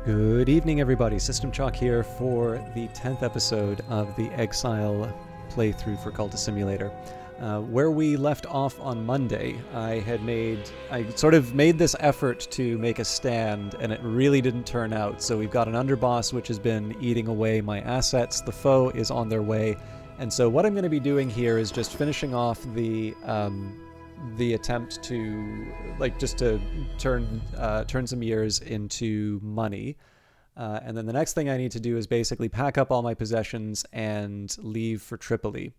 Good evening, everybody. System Chalk here for the 10th episode of the Exile playthrough for Cultist Simulator. Where we left off on Monday, I sort of made this effort to make a stand, and it really didn't turn out. So we've got an underboss which has been eating away my assets. The foe is on their way. And so what I'm going to be doing here is just finishing off the attempt to, just to turn some years into money. And then the next thing I need to do is basically pack up all my possessions and leave for Tripoli.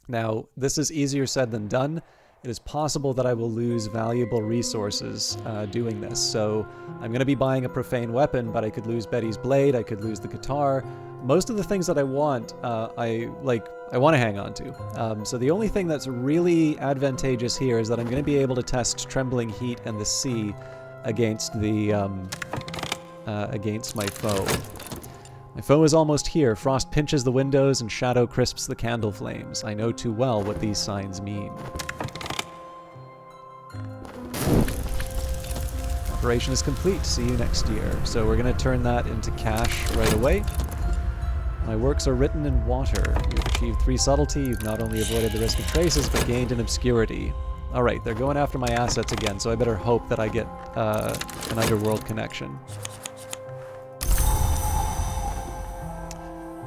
Now, this is easier said than done. It is possible that I will lose valuable resources doing this. So I'm going to be buying a profane weapon, but I could lose Betty's blade, I could lose the guitar. Most of the things that I want, I want to hang on to. So the only thing that's really advantageous here is that I'm going to be able to test Trembling Heat and the Sea against against my foe. My foe is almost here. Frost pinches the windows and shadow crisps the candle flames. I know too well what these signs mean. Operation is complete. See you next year. So we're going to turn that into cash right away. My works are written in water. You've achieved 3 subtlety. You've not only avoided the risk of traces, but gained in obscurity. Alright, they're going after my assets again, so I better hope that I get an underworld connection.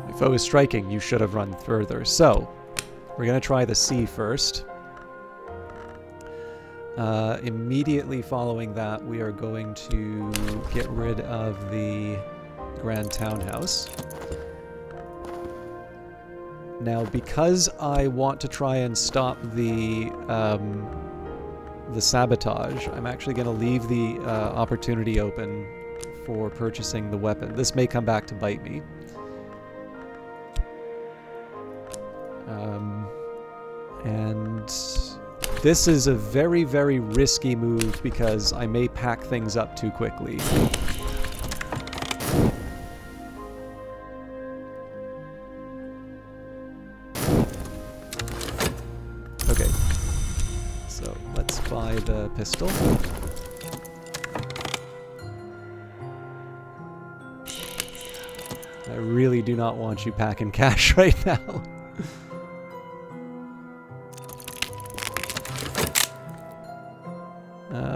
My foe is striking. You should have run further. So, we're going to try the sea first. Immediately following that, we are going to get rid of the Grand Townhouse. Now, because I want to try and stop the sabotage, I'm actually going to leave the opportunity open for purchasing the weapon. This may come back to bite me. And this is a very, very risky move because I may pack things up too quickly. Okay, so let's buy the pistol. I really do not want you packing cash right now.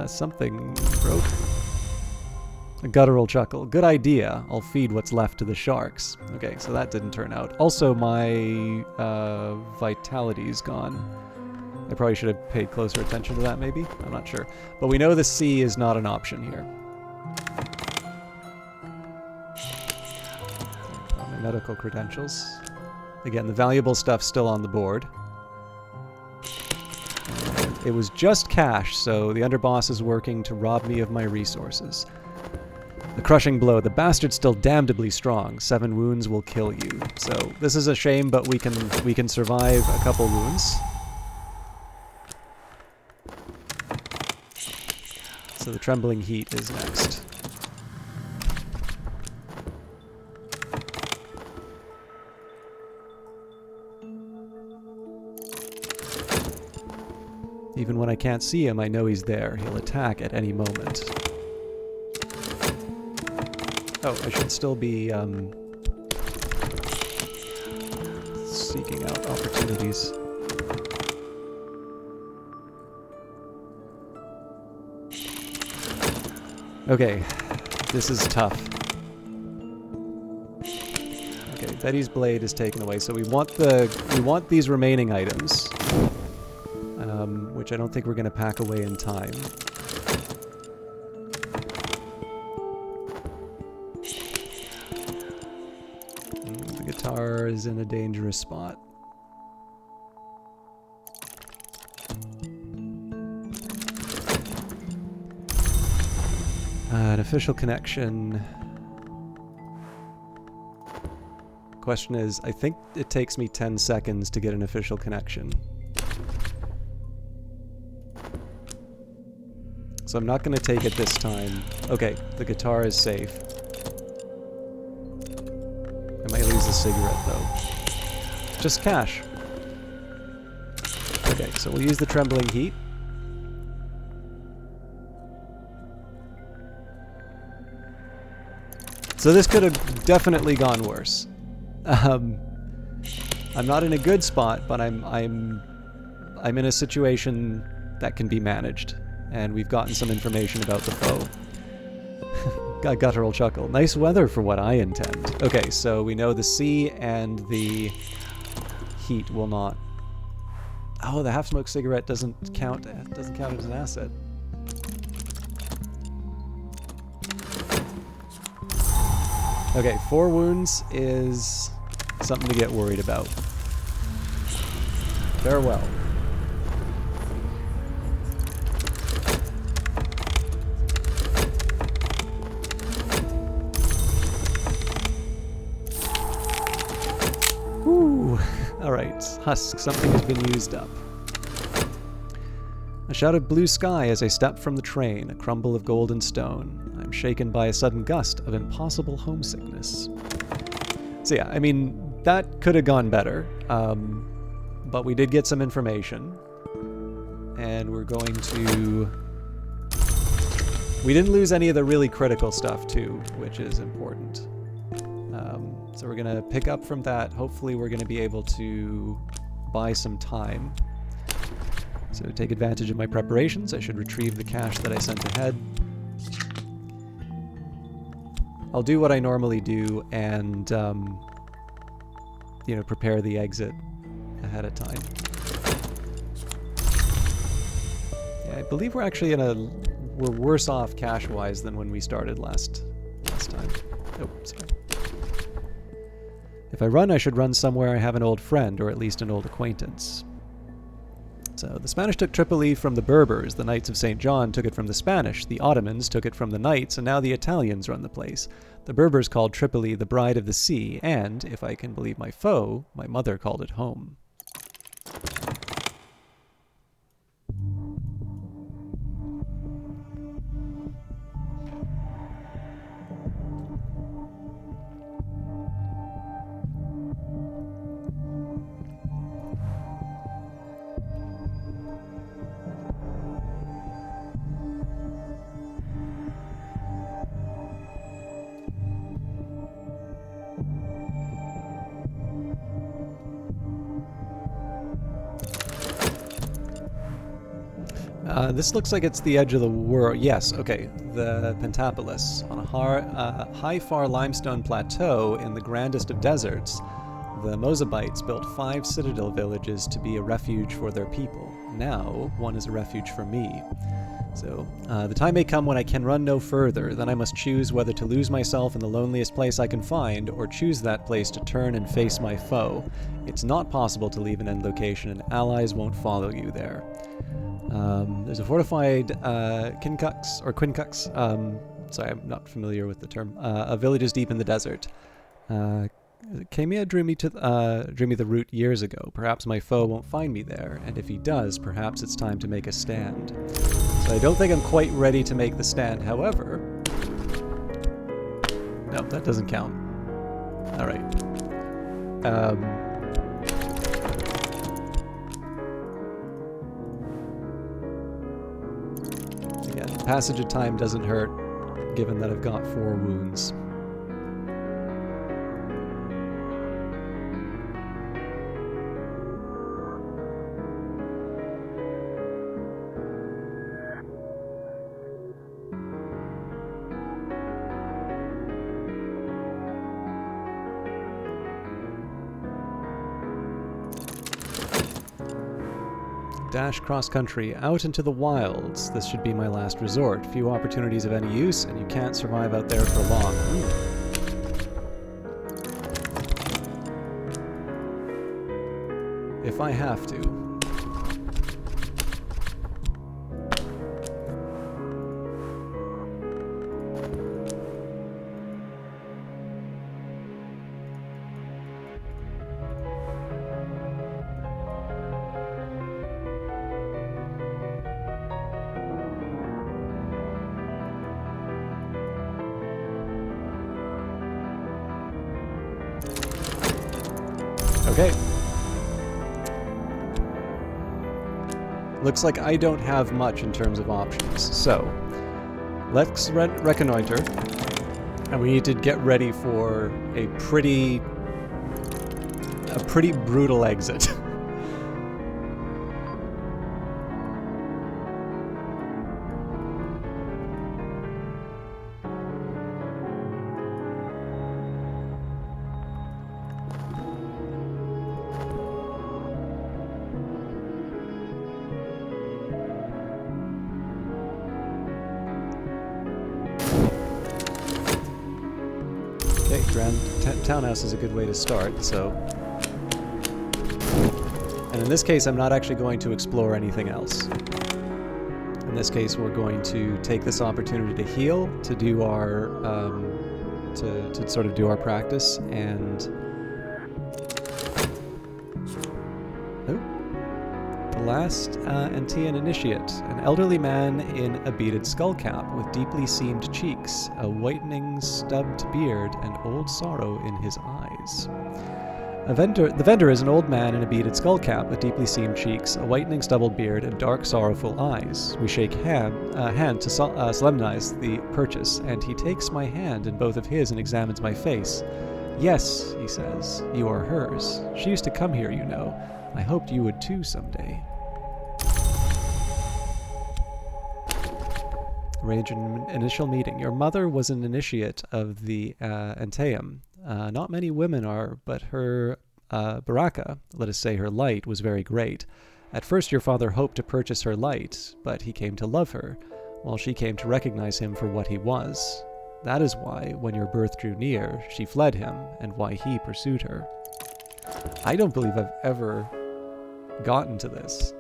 Something broke. A guttural chuckle. Good idea. I'll feed what's left to the sharks. Okay, so that didn't turn out. Also, my vitality's gone. I probably should have paid closer attention to that, maybe? I'm not sure. But we know the sea is not an option here. My medical credentials. Again, the valuable stuff's still on the board. It was just cash, so the underboss is working to rob me of my resources. The crushing blow. The bastard's still damnably strong. 7 wounds will kill you. So this is a shame, but we can survive a couple wounds. So the Trembling Heat is next. Even when I can't see him, I know he's there. He'll attack at any moment. Oh, I should still be seeking out opportunities. Okay, this is tough. Okay, Betty's blade is taken away, so we want these remaining items. Which I don't think we're going to pack away in time. The guitar is in a dangerous spot. An official connection. Question is, I think it takes me 10 seconds to get an official connection. So I'm not going to take it this time. Okay, the guitar is safe. I might lose the cigarette, though. Just cash. Okay, so we'll use the Trembling Heat. So this could have definitely gone worse. I'm not in a good spot, but I'm in a situation that can be managed, and we've gotten some information about the foe. A guttural chuckle. Nice weather for what I intend. Okay, so we know the sea and the heat will not. Oh, the half-smoked cigarette doesn't count. Doesn't count as an asset. Okay, 4 wounds is something to get worried about. Farewell. Whew. Alright, husk. Something has been used up. A shout of blue sky as I step from the train, a crumble of golden stone. I'm shaken by a sudden gust of impossible homesickness. So yeah, I mean, that could have gone better. But we did get some information. And we're going to... We didn't lose any of the really critical stuff, too, which is important. So we're going to pick up from that. Hopefully we're going to be able to buy some time. So take advantage of my preparations. I should retrieve the cash that I sent ahead. I'll do what I normally do and, you know, prepare the exit ahead of time. Yeah, I believe we're actually we're worse off cash-wise than when we started last time. Oh, sorry. If I run, I should run somewhere I have an old friend, or at least an old acquaintance. So, the Spanish took Tripoli from the Berbers, the Knights of St. John took it from the Spanish, the Ottomans took it from the Knights, and now the Italians run the place. The Berbers called Tripoli the Bride of the Sea, and, if I can believe my foe, my mother called it home. This looks like it's the edge of the world. Yes, okay. The Pentapolis. On a high, far limestone plateau in the grandest of deserts, the Mozabites built 5 citadel villages to be a refuge for their people. Now, one is a refuge for me. So, the time may come when I can run no further. Then I must choose whether to lose myself in the loneliest place I can find, or choose that place to turn and face my foe. It's not possible to leave an end location, and allies won't follow you there. There's a fortified Quincux. Sorry, I'm not familiar with the term. A village is deep in the desert. Kemia drew me the route years ago. Perhaps my foe won't find me there, and if he does, perhaps it's time to make a stand. So I don't think I'm quite ready to make the stand. However, no, that doesn't count. All right. Passage of time doesn't hurt, given that I've got 4 wounds. Dash cross-country, out into the wilds. This should be my last resort. Few opportunities of any use, and you can't survive out there for long. If I have to. Okay. Looks like I don't have much in terms of options, so let's reconnoiter. And we need to get ready for a pretty brutal exit. Townhouse is a good way to start, so... And in this case, I'm not actually going to explore anything else. In this case, we're going to take this opportunity to heal, to do our... to sort of do our practice, and... Oh. The last Antean initiate, an elderly man in a beaded skullcap with deeply seamed cheeks, a whitening stubbed beard, and old sorrow in his eyes. The vendor is an old man in a beaded skullcap with deeply seamed cheeks, a whitening stubbled beard, and dark sorrowful eyes. We shake hand to solemnize the purchase, and he takes my hand in both of his and examines my face. Yes, he says, you are hers. She used to come here, you know. I hoped you would too someday. Arrange an initial meeting. Your mother was an initiate of the Anteum. Not many women are, but her baraka, let us say her light, was very great. At first your father hoped to purchase her light, but he came to love her, while she came to recognize him for what he was. That is why, when your birth drew near, she fled him, and why he pursued her. I don't believe I've ever gotten to this.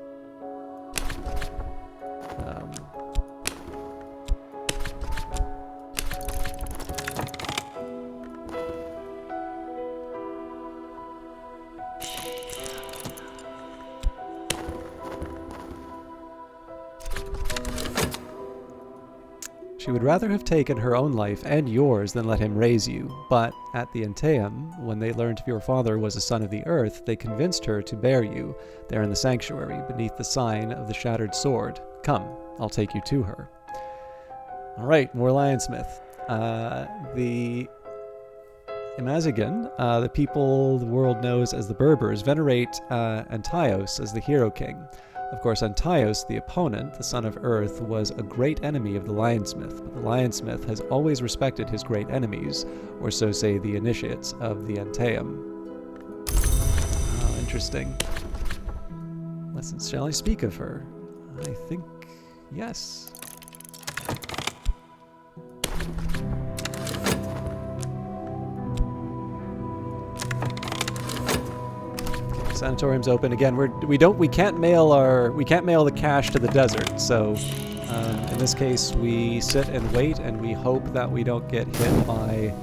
She would rather have taken her own life and yours than let him raise you, but at the Anteum, when they learned your father was a son of the earth, they convinced her to bear you, there in the sanctuary, beneath the sign of the shattered sword. Come, I'll take you to her. Alright, more Lionsmith. The Imazigan, the people the world knows as the Berbers, venerate Antaios as the hero king. Of course, Antaios, the opponent, the son of Earth, was a great enemy of the Lionsmith, but the Lionsmith has always respected his great enemies, or so say the initiates of the Anteum. Oh, interesting. Lessons, shall I speak of her? I think yes. Sanatorium's open again. We can't mail the cash to the desert. So in this case, we sit and wait, and we hope that we don't get hit by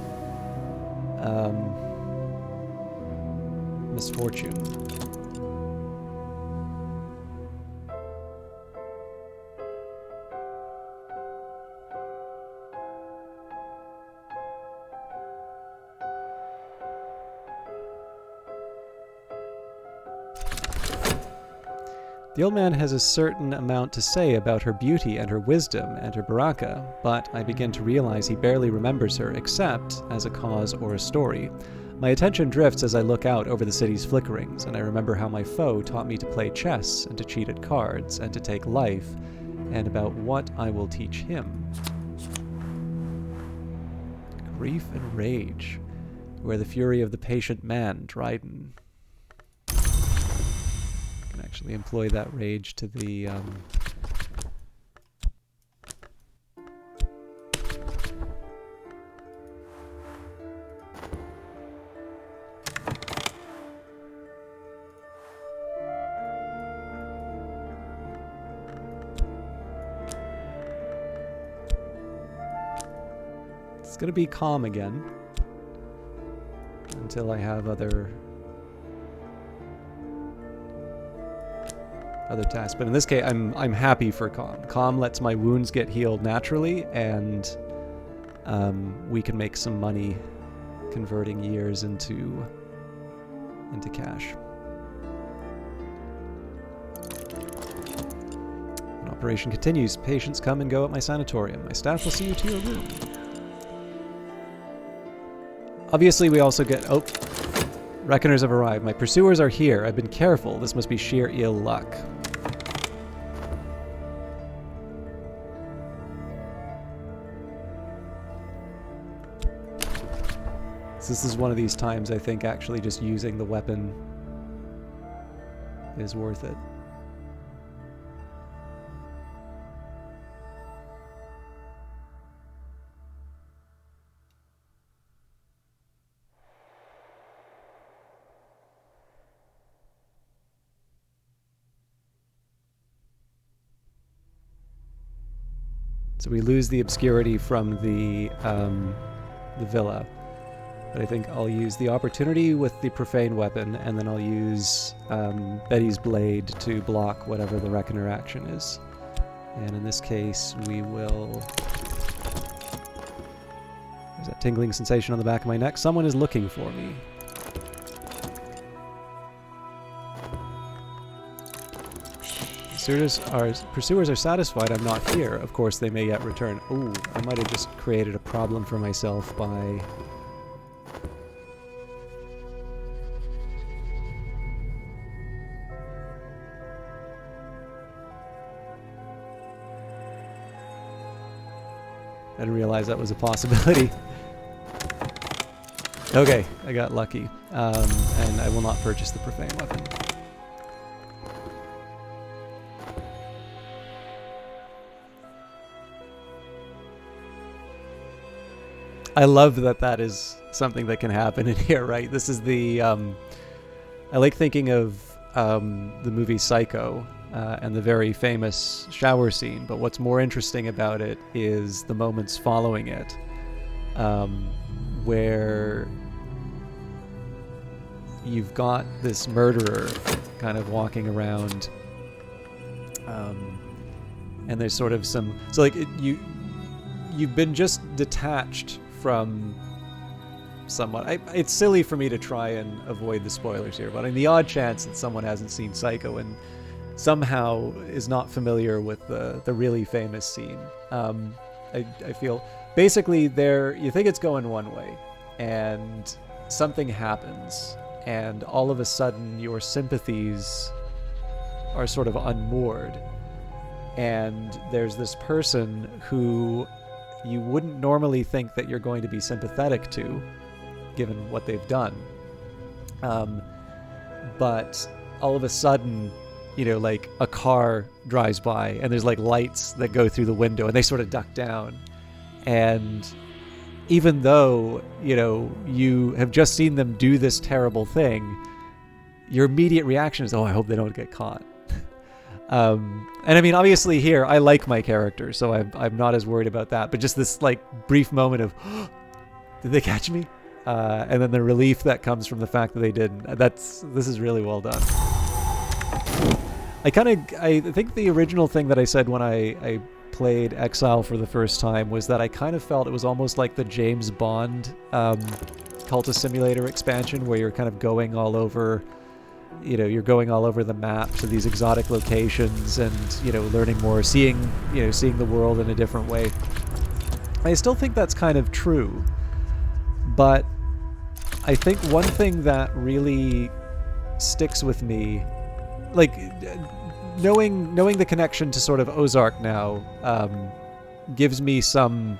misfortune. The old man has a certain amount to say about her beauty and her wisdom and her baraka, but I begin to realize he barely remembers her except as a cause or a story. My attention drifts as I look out over the city's flickerings, and I remember how my foe taught me to play chess and to cheat at cards and to take life, and about what I will teach him. Grief and rage, where the fury of the patient man, Dryden. Actually employ that rage to the it's gonna be calm again until I have other tasks, but in this case, I'm happy for calm. Calm lets my wounds get healed naturally, and we can make some money converting years into cash. When operation continues. Patients come and go at my sanatorium. My staff will see you to your room. Obviously, we also get... Oh, Reckoners have arrived. My pursuers are here. I've been careful. This must be sheer ill luck. So this is one of these times I think actually just using the weapon is worth it. So we lose the obscurity from the villa. But I think I'll use the opportunity with the profane weapon, and then I'll use Betty's blade to block whatever the Reckoner action is. And in this case, we will... There's that tingling sensation on the back of my neck. Someone is looking for me. Pursuers are satisfied I'm not here. Of course, they may yet return. Ooh, I might have just created a problem for myself by... I didn't realize that was a possibility. Okay, I got lucky. And I will not purchase the profane weapon. I love that that is something that can happen in here, right? This is the... I like thinking of the movie Psycho and the very famous shower scene, but what's more interesting about it is the moments following it, where you've got this murderer kind of walking around, and there's sort of some... So like you've been just detached from someone. It's silly for me to try and avoid the spoilers here, but in the odd chance that someone hasn't seen Psycho and somehow is not familiar with the really famous scene, I feel basically you think it's going one way, and something happens, and all of a sudden your sympathies are sort of unmoored, and there's this person who you wouldn't normally think that you're going to be sympathetic to, given what they've done. But all of a sudden, you know, like a car drives by and there's like lights that go through the window and they sort of duck down. And even though, you know, you have just seen them do this terrible thing, your immediate reaction is, oh, I hope they don't get caught. And I mean, obviously here, I like my character, so I'm not as worried about that. But just this like brief moment of, oh, did they catch me? And then the relief that comes from the fact that they didn't. This is really well done. I think the original thing that I said when I played Exile for the first time was that I kind of felt it was almost like the James Bond Cultist Simulator expansion, where you're kind of going all over... You know, you're going all over the map to these exotic locations and, you know, learning more, seeing the world in a different way. I still think that's kind of true, but I think one thing that really sticks with me, like knowing the connection to sort of Ozark now, gives me some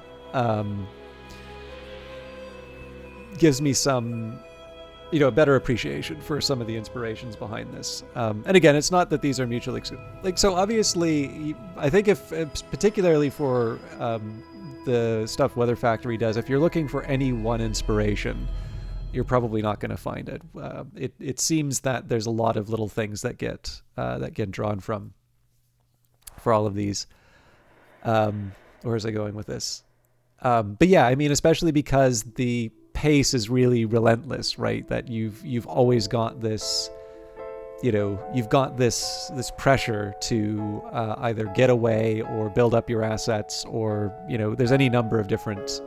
you know, a better appreciation for some of the inspirations behind this. And again, it's not that these are mutually exclusive. Like, so obviously, I think if, particularly for the stuff Weather Factory does, if you're looking for any one inspiration, you're probably not going to find it. It seems that there's a lot of little things that get drawn from for all of these. Where is I going with this? But yeah, I mean, especially because the pace is really relentless, right? That you've always got this, you know, you've got this pressure to either get away or build up your assets, or, you know, there's any number of different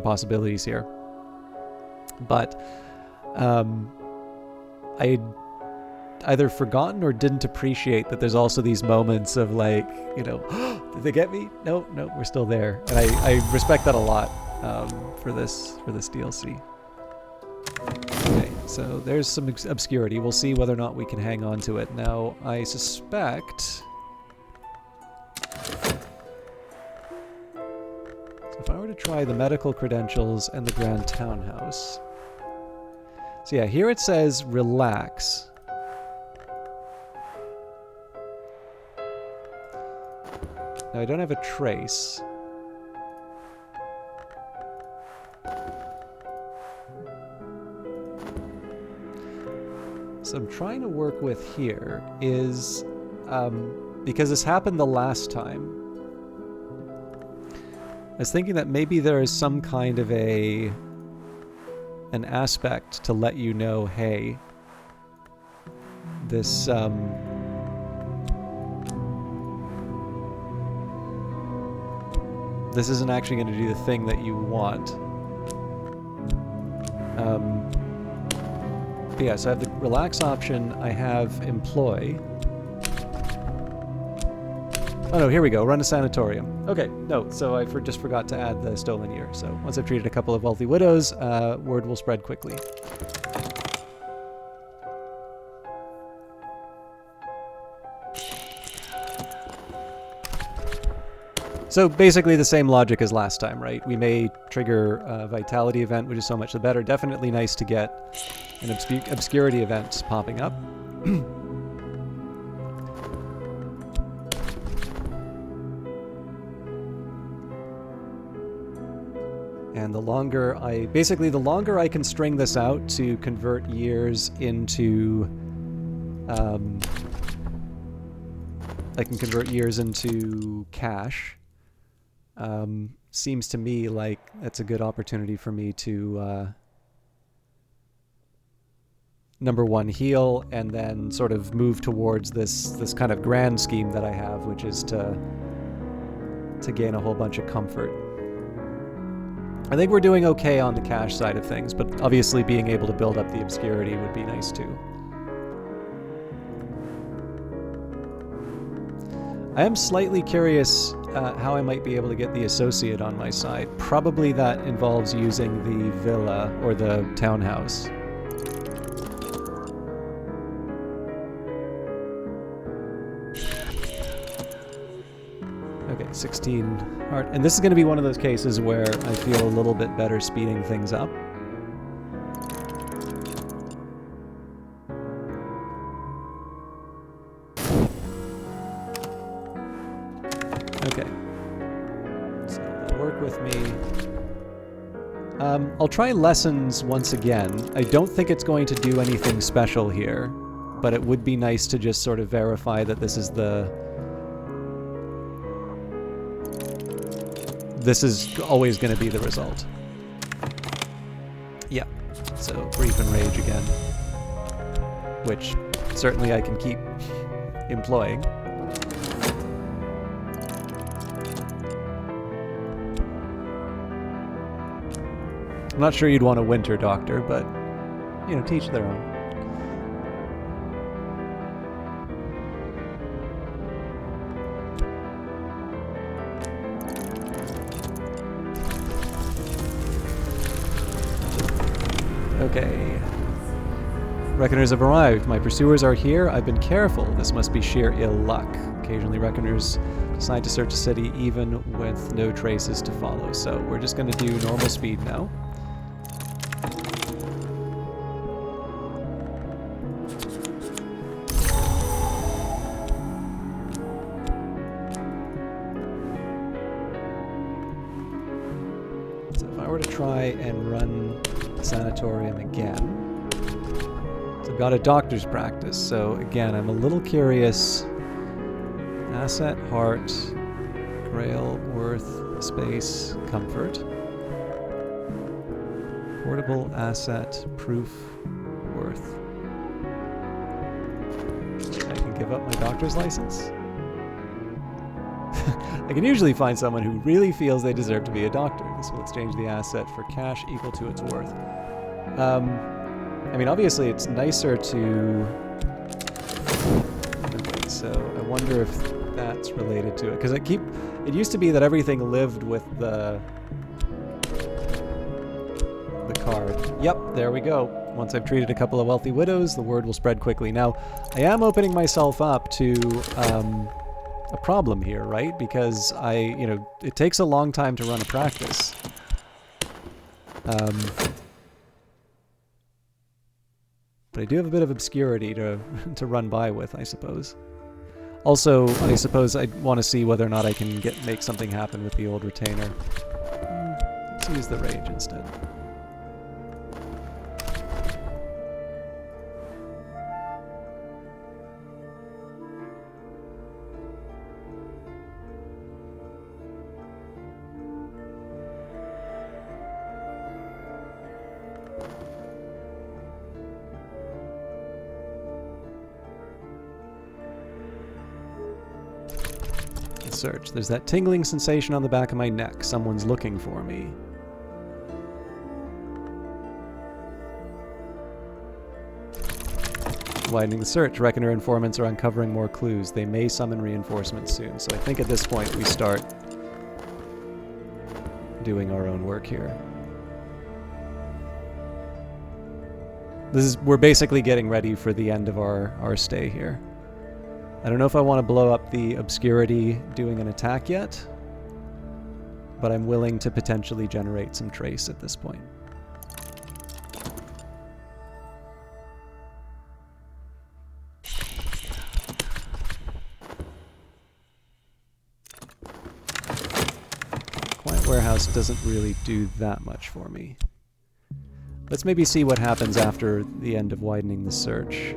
possibilities here. But I'd either forgotten or didn't appreciate that there's also these moments of like, you know, did they get me? No, we're still there. And I respect that a lot. for this DLC. Okay, so there's some obscurity. We'll see whether or not we can hang on to it. Now, I suspect... So if I were to try the medical credentials and the Grand Townhouse... So yeah, here it says relax. Now I don't have a trace. So I'm trying to work with here is, because this happened the last time, I was thinking that maybe there is some kind of an aspect to let you know, hey, this, this isn't actually going to do the thing that you want. But yeah, so I have the relax option, I have employ. Oh no, here we go, run a sanatorium. Okay, no, so I just forgot to add the stolen year. So once I've treated a couple of wealthy widows, word will spread quickly. So basically the same logic as last time, right? We may trigger a vitality event, which is so much the better. Definitely nice to get an obscurity event popping up. And the longer the longer I can string this out to convert years into, I can convert years into cash. Seems to me like that's a good opportunity for me to, number one, heal, and then sort of move towards this kind of grand scheme that I have, which is to gain a whole bunch of comfort. I think we're doing okay on the cash side of things, but obviously being able to build up the obscurity would be nice too. I am slightly curious how I might be able to get the associate on my side. Probably that involves using the villa or the townhouse. Okay, 16 heart. And this is going to be one of those cases where I feel a little bit better speeding things up. Okay. So work with me. I'll try lessons once again. I don't think it's going to do anything special here, but it would be nice to just sort of verify that this is always going to be the result. Yeah. So brief and rage again, which certainly I can keep employing. I'm not sure you'd want a winter doctor, but, you know, teach their own. Okay. Reckoners have arrived. My pursuers are here. I've been careful. This must be sheer ill luck. Occasionally reckoners decide to search a city even with no traces to follow. So we're just going to do normal speed now. So if I were to try and run the sanatorium again. So I've got a doctor's practice, so again, I'm a little curious. Asset, heart, grail, worth, space, comfort. Portable, asset, proof, worth. I can give up my doctor's license. I can usually find someone who really feels they deserve to be a doctor. This will exchange the asset for cash equal to its worth. I mean, obviously it's nicer to... Okay, so I wonder if that's related to it. Because it used to be that everything lived with the card. Yep, there we go. Once I've treated a couple of wealthy widows, the word will spread quickly. Now, I am opening myself up to a problem here, right? Because it takes a long time to run a practice. But I do have a bit of obscurity to run by with, I suppose. Also, I suppose I want to see whether or not I can make something happen with the old retainer. Let's use the rage instead. Search. There's that tingling sensation on the back of my neck. Someone's looking for me. Widening the search. Reckoner informants are uncovering more clues. They may summon reinforcements soon. So I think at this point we start doing our own work here. We're basically getting ready for the end of our stay here. I don't know if I want to blow up the obscurity doing an attack yet, but I'm willing to potentially generate some trace at this point. Quiet Warehouse doesn't really do that much for me. Let's maybe see what happens after the end of widening the search.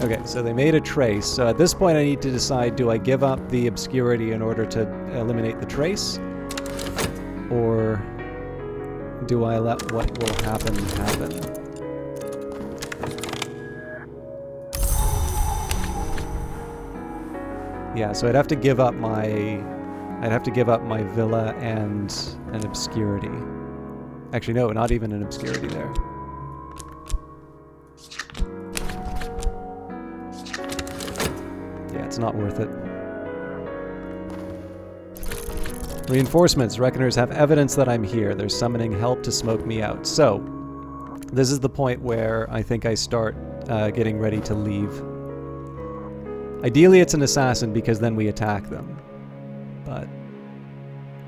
Okay, so they made a trace. So at this point I need to decide, do I give up the obscurity in order to eliminate the trace? Or do I let what will happen happen? Yeah, so I'd have to give up my villa and an obscurity. Actually, no, not even an obscurity there. It's not worth it. Reinforcements. Reckoners have evidence that I'm here. They're summoning help to smoke me out. So, this is the point where I think I start getting ready to leave. Ideally, it's an assassin because then we attack them. But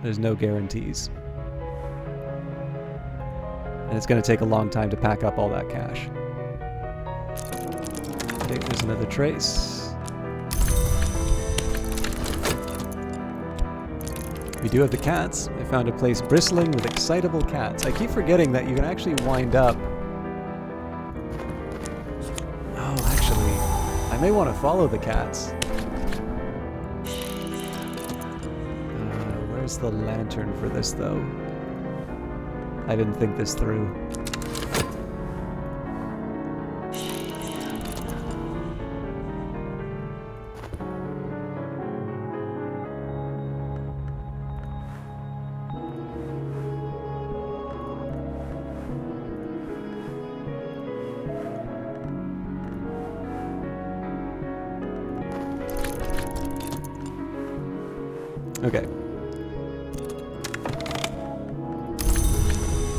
there's no guarantees. And it's going to take a long time to pack up all that cash. Okay, there's another trace. We do have the cats. I found a place bristling with excitable cats. I keep forgetting that you can actually wind up... Oh, actually, I may want to follow the cats. Where's the lantern for this, though? I didn't think this through. Okay.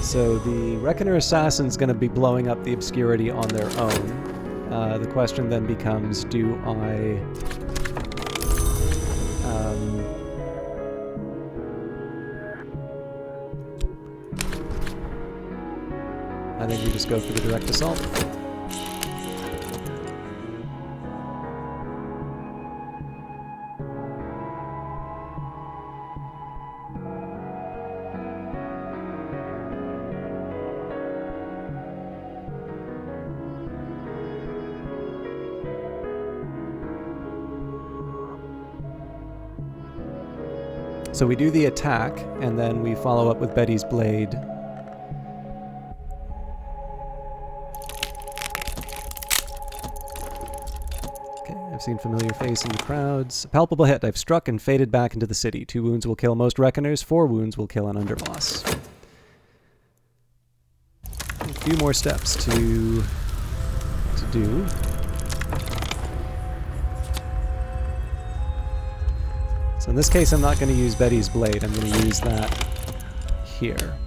So the Reckoner Assassin's going to be blowing up the obscurity on their own. The question then becomes, do I... I think we just go for the direct assault. So we do the attack, and then we follow up with Betty's Blade. Okay, I've seen familiar face in the crowds. A palpable hit. I've struck and faded back into the city. 2 wounds will kill most reckoners. 4 wounds will kill an underboss. few more steps to do. So in this case, I'm not going to use Betty's blade. I'm going to use that here.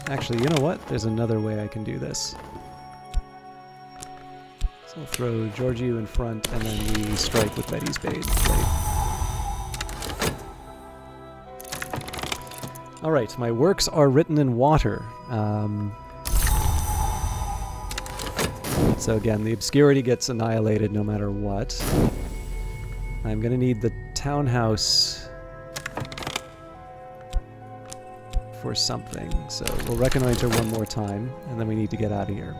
Actually, you know what? There's another way I can do this. So I'll throw Georgiou in front, and then we strike with Betty's blade. Alright, my works are written in water. So again, the obscurity gets annihilated no matter what. I'm going to need the townhouse for something. So we'll reconnoiter one more time, and then we need to get out of here.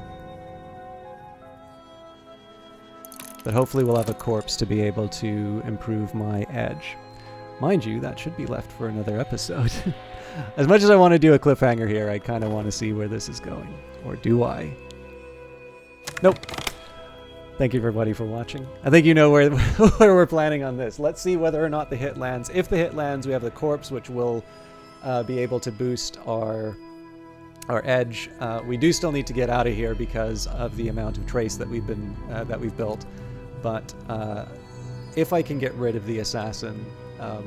But hopefully we'll have a corpse to be able to improve my edge. Mind you, that should be left for another episode. As much as I want to do a cliffhanger here, I kind of want to see where this is going. Or do I? Nope. Thank you everybody for watching. I think you know where we're planning on this. Let's see whether or not the hit lands. If the hit lands, we have the corpse, which will be able to boost our edge. We do still need to get out of here because of the amount of trace that we've built. But if I can get rid of the assassin,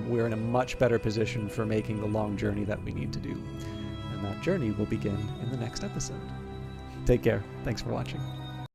we're in a much better position for making the long journey that we need to do. And that journey will begin in the next episode. Take care. Thanks for watching.